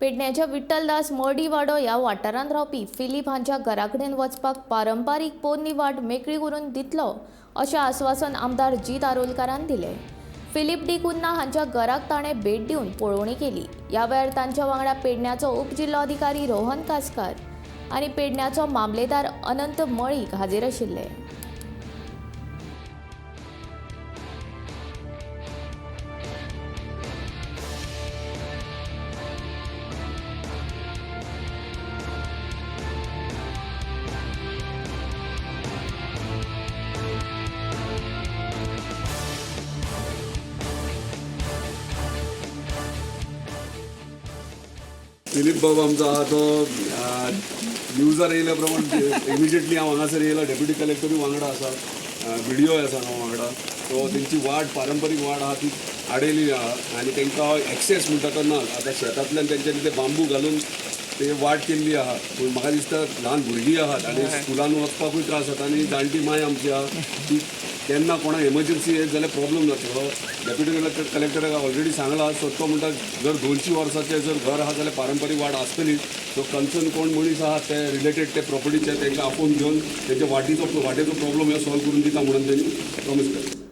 पेडण्याच्या विठ्ठलदास मर्डीवाडो ह्या वाठारांत रावपी फिलीप हांच्या घरा कडेन वचपाक पारंपारीक पोरणी वाट मेकळी करून दितलो अशें आश्वासन आमदार जीत आरोलकारान दिलें। फिलीप डी कुन्ना हांच्या घराक ताणें भेट दिवन पळोवणी केली। ह्या वेळार तांच्या वांगडा पेडण्याचो उपजिल्लोधिकारी रोहन कासकार आनी पेडण्याचो मामलेदार अनंत मळीक हाजीर आशिल्ले। फिलीप बाब आमचो आहा तो न्यूजार येयल्या प्रमाण इमिजिएटली हांव हांगासर येयला। डेप्युटी कलेक्टरूय वांगडा आसा, BDO आसा हांव वांगडा। सो तेंची वाट पारंपारीक वाट आहा ती आडयली आहा आनी तांकां एक्सेस म्हणटा तो ना। आतां शेतांतल्यान तेंच्यांनी ते बांबू घालून ते वाट केल्ली आहा। पूण म्हाका दिसता ल्हान भुरगीं आहात आनी स्कुलान वचपाकूय त्रास जाता आनी जाणटी माय आमची आहा ती केन्ना कोणा एमर्जन्सी येत जाल्यार प्रॉब्लम जातलो। डेप्युटी कलेक्टराक ऑलरेडी सांगला। सो तो म्हणटा जर 200 वर्साचें जर घर आहा जाल्यार पारंपारीक वाट आसतली। सो कन्सर्न कोण मनीस आहात ते रिलेटेड ते प्रॉपर्टीचे तांकां आपोवन घेवन तेंच्या वाटेचो प्रॉब्लम हो सॉल्व करून दिता म्हणून तेणी प्रॉमीस केला।